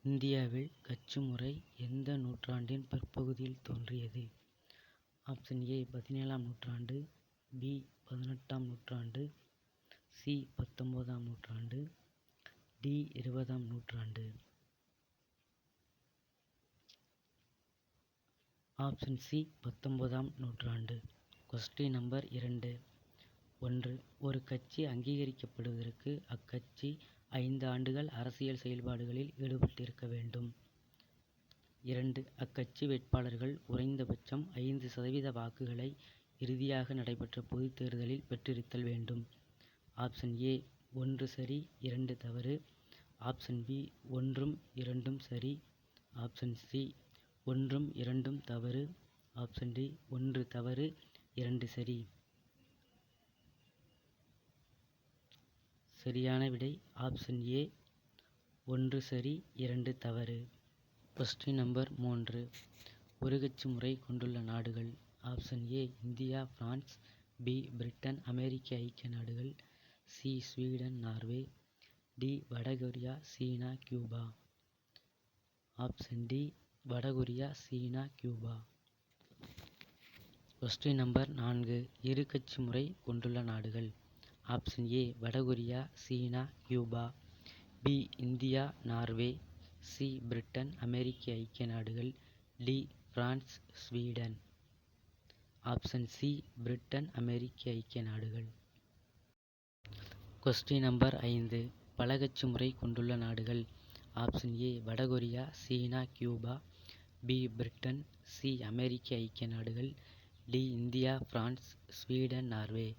இந்தியாவில் கட்சி முறை எந்த நூற்றாண்டின் பிற்பகுதியில் தோன்றியது? ஆப்ஷன் ஏ 17ஆம் நூற்றாண்டு, பி 18ஆம் நூற்றாண்டு, சி 19ஆம் நூற்றாண்டு, டி 20ஆம் நூற்றாண்டு. ஆப்ஷன் சி 19ஆம் நூற்றாண்டு. Question number 2. 1. ஒரு கட்சி அங்கீகரிக்கப்படுவதற்கு அக்கட்சி 5 ஆண்டுகள் அரசியல் செயல்பாடுகளில் ஈடுபட்டிருக்க வேண்டும். 2. அக்கட்சி வேட்பாளர்கள் குறைந்தபட்சம் 5% வாக்குகளை இறுதியாக நடைபெற்ற பொதுத் தேர்தலில் பெற்றிருத்தல் வேண்டும். ஆப்ஷன் ஏ 1 சரி 2 தவறு. ஆப்ஷன் பி 1ம் 2ம் சரி. ஆப்ஷன் சி 1ம் 2ம் தவறு. ஆப்ஷன் டி 1 தவறு 2 சரி. சரியான விடை ஆப்ஷன் ஏ 1 சரி 2 தவறு. Question number 3. ஒரு கட்சி முறை கொண்டுள்ள நாடுகள். Option A India, France, B Britain, அமெரிக்க ஐக்கிய நாடுகள், சி ஸ்வீடன், நார்வே, டி வடகொரியா, சீனா, கியூபா. ஆப்ஷன் டி வடகொரியா, சீனா, கியூபா. Question number 4. இரு கட்சி முறை கொண்டுள்ள நாடுகள். ஆப்ஷன் ஏ வடகொரியா, சீனா, Cuba, B India, Norway, C Britain, அமெரிக்க ஐக்கிய நாடுகள், D France, Sweden. Option C Britain, அமெரிக்க ஐக்கிய நாடுகள். Question number 5. பல கட்சி முறை கொண்டுள்ள நாடுகள். ஆப்ஷன் ஏ வடகொரியா, சீனா, கியூபா, பி பிரிட்டன், சி அமெரிக்க ஐக்கிய நாடுகள், D India, France, Sweden, Norway.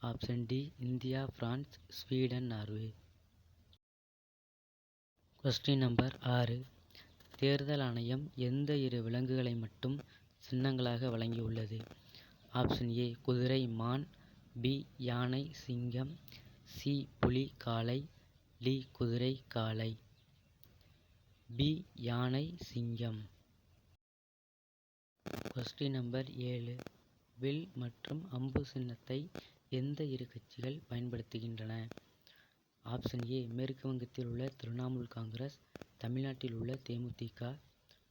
Option D India, France, Sweden, Norway. Question number 6. தேர்தல் ஆணையம் எந்த 2 விலங்குகளை மட்டும் சின்னங்களாக வழங்கியுள்ளது? ஆப்ஷன் ஏ குதிரை, மான், பி யானை, சிங்கம், சி புலி, காளை, டி குதிரை, காளை. பி யானை, சிங்கம். Question number 7. வில் மற்றும் அம்பு சின்னத்தை எந்த 2 கட்சிகள் பயன்படுத்துகின்றன? ஆப்ஷன் ஏ மேற்கு வங்கத்தில் உள்ள திரிணாமுல் காங்கிரஸ், தமிழ்நாட்டில் உள்ள தேமுதிக.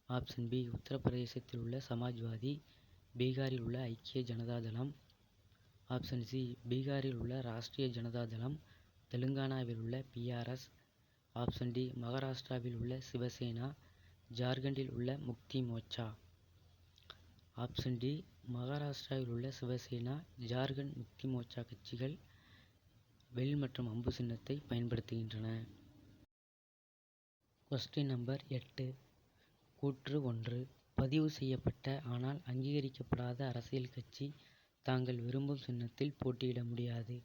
ஆப்ஷன் பி உத்தரப்பிரதேசத்தில் உள்ள சமாஜ்வாதி, பீகாரில் உள்ள ஐக்கிய ஜனதா தளம். ஆப்ஷன் சி பீகாரில் உள்ள ராஷ்டிரிய ஜனதா தளம், தெலுங்கானாவில் உள்ள பிஆர்எஸ். ஆப்ஷன் டி மகாராஷ்டிராவில் உள்ள சிவசேனா, ஜார்க்கண்டில் உள்ள முக்தி மோர்ச்சா. ஆப்ஷன் டி மகாராஷ்டிராவில் உள்ள சிவசேனா, ஜார்க்கண்ட் முக்தி மோர்ச்சா கட்சிகள் வில் மற்றும் அம்பு சின்னத்தை பயன்படுத்துகின்றன. Question number 8. கூற்று 1. பதிவு செய்யப்பட்ட ஆனால் அங்கீகரிக்கப்படாத அரசியல் கட்சி தாங்கள் விரும்பும் சின்னத்தில் போட்டியிட முடியாது.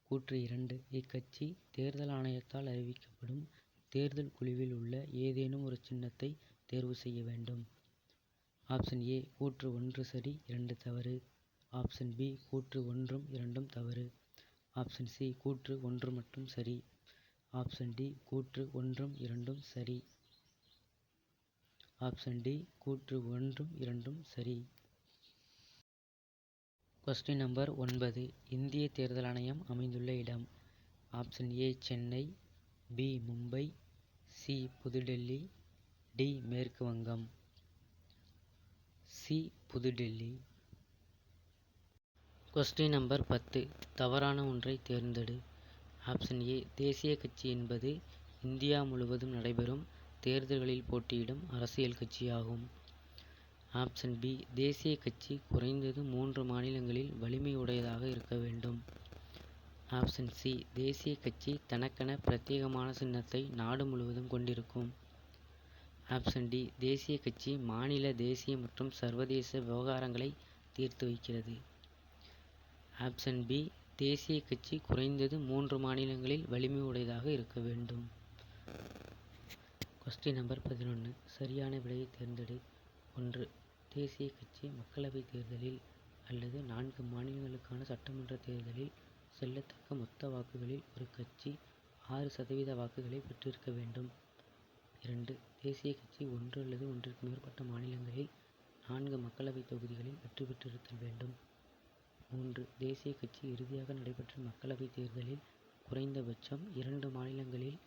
கூற்று 2. இக்கட்சி தேர்தல் ஆணையத்தால் அறிவிக்கப்படும் தேர்தல் குழுவில் உள்ள ஏதேனும் ஒரு சின்னத்தை தேர்வு செய்ய வேண்டும். ஆப்ஷன் ஏ கூற்று 1 சரி 2 தவறு. ஆப்ஷன் பி கூற்று 1ம் 2ம் தவறு. ஆப்ஷன் சி கூற்று 1 மட்டும் சரி. ஆப்ஷன் டி கூற்று 1ம் 2ம் சரி. ஆப்ஷன் டி கூற்று 1ம் 2ம் சரி. Question number 9. இந்திய தேர்தல் ஆணையம் அமைந்துள்ள இடம். Option A Chennai, B Mumbai, C புதுடெல்லி, டி மேற்கு வங்கம். சி புதுடெல்லி. Question number 10. தவறான ஒன்றை தேர்ந்தெடு. ஆப்ஷன் ஏ தேசிய கட்சி என்பது இந்தியா முழுவதும் நடைபெறும் தேர்தல்களில் போட்டியிடும் அரசியல் கட்சியாகும். ஆப்ஷன் பி தேசிய கட்சி குறைந்தது 3 மாநிலங்களில் வலிமையுடையதாக இருக்க வேண்டும். ஆப்ஷன் சி தேசிய கட்சி தனக்கென பிரத்யேகமான சின்னத்தை நாடு முழுவதும் கொண்டிருக்கும். ஆப்ஷன் டி தேசிய கட்சி மாநில, தேசிய மற்றும் சர்வதேச விவகாரங்களை தீர்த்து வைக்கிறது. ஆப்ஷன் பி தேசிய கட்சி குறைந்தது 3 மாநிலங்களில் வலிமையுடையதாக இருக்க வேண்டும். Question number 11. சரியான விடையை தேர்ந்தெடு. 1. தேசிய கட்சி மக்களவைத் தேர்தலில் அல்லது 4 மாநிலங்களுக்கான சட்டமன்ற தேர்தலில் செல்லத்தக்க மொத்த வாக்குகளில் ஒரு கட்சி 6% வாக்குகளை பெற்றிருக்க வேண்டும். 2. தேசிய கட்சி 1 அல்லது ஒன்றிற்கு மேற்பட்ட மாநிலங்களில் 4 மக்களவைத் தொகுதிகளில் வெற்றி பெற்றிருத்தல் வேண்டும். 3. தேசிய கட்சி இறுதியாக நடைபெற்ற மக்களவைத் தேர்தலில் குறைந்தபட்சம் 2 மாநிலங்களில்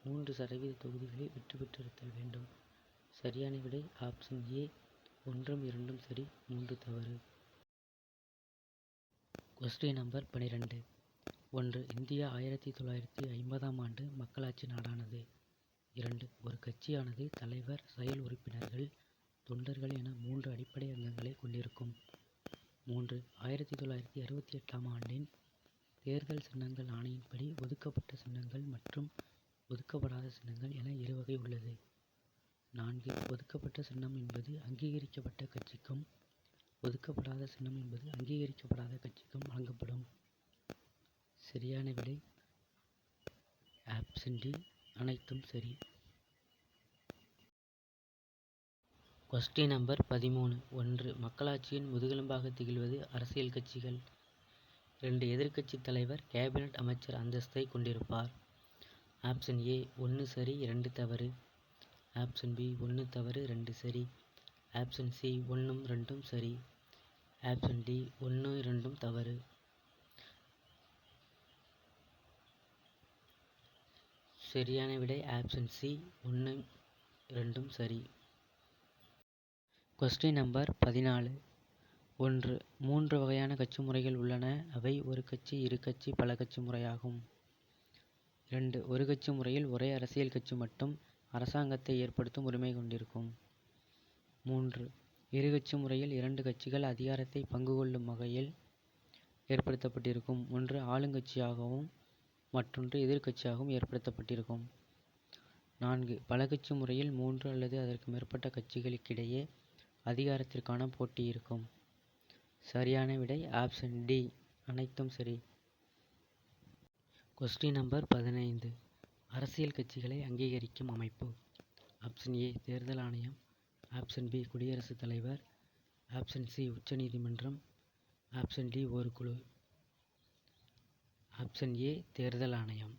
3% தொகுதிகளை வெற்றி பெற்றிருத்தல் வேண்டும். சரியான விடை ஆப்ஷன் ஏ 1 2 சரி 3 தவறு. Question number 12. 1. இந்தியா 1950ஆம் ஆண்டு மக்களாட்சி நாடானது. 2. ஒரு கட்சியானது தலைவர், செயல் உறுப்பினர்கள், தொண்டர்கள் என 3 அடிப்படை அங்கங்களை கொண்டிருக்கும். 3. 1968ஆம் ஆண்டின் தேர்தல் சின்னங்கள் ஆணையின்படி ஒதுக்கப்பட்ட சின்னங்கள் மற்றும் ஒதுக்கப்படாத சின்னங்கள் என 2 வகை உள்ளது. 4. ஒதுக்கப்பட்ட சின்னம் என்பது அங்கீகரிக்கப்பட்ட கட்சிக்கும், ஒதுக்கப்படாத சின்னம் என்பது அங்கீகரிக்கப்படாத கட்சிக்கும் வழங்கப்படும். சரியான விடை ஆப்ஷன் டி அனைத்தும் சரி. Question number 13. 1. மக்களாட்சியின் முதுகெலும்பாக திகழ்வது அரசியல் கட்சிகள். 2. எதிர்க்கட்சி தலைவர் கேபினட் அமைச்சர் அந்தஸ்தை கொண்டிருப்பார். ஆப்ஷன் ஏ 1 சரி 2 தவறு. ஆப்ஷன் பி 1 தவறு 2 சரி. ஆப்ஷன் சி 1 2 சரி. ஆப்ஷன் டி 1 2 தவறு. சரியான விடை ஆப்ஷன் சி 1 2 சரி. Question number 14. 1. 3 வகையான கட்சி முறைகள் உள்ளன. அவை ஒரு கட்சி, இரு கட்சி, பல கட்சி முறையாகும். 2. ஒரு கட்சி முறையில் ஒரே அரசியல் கட்சி மட்டும் அரசாங்கத்தை ஏற்படுத்தும் உரிமை கொண்டிருக்கும். 3. இரு கட்சி முறையில் 2 கட்சிகள் அதிகாரத்தை பங்கு கொள்ளும் வகையில் ஏற்படுத்தப்பட்டிருக்கும். ஒன்று ஆளுங்கட்சியாகவும் மற்றொன்று எதிர்க்கட்சியாகவும் ஏற்படுத்தப்பட்டிருக்கும். 4. பல கட்சி முறையில் 3 அல்லது அதற்கு மேற்பட்ட கட்சிகளுக்கிடையே அதிகாரத்திற்கான போட்டி இருக்கும். சரியான விடை ஆப்ஷன் டி அனைத்தும் சரி. Question number 15. அரசியல் கட்சிகளை அங்கீகரிக்கும் அமைப்பு. ஆப்ஷன் ஏ தேர்தல் ஆணையம். ஆப்ஷன் பி குடியரசுத் தலைவர். ஆப்ஷன் சி உச்சநீதிமன்றம். ஆப்ஷன் டி ஒரு குழு. ஆப்ஷன் ஏ தேர்தல் ஆணையம்.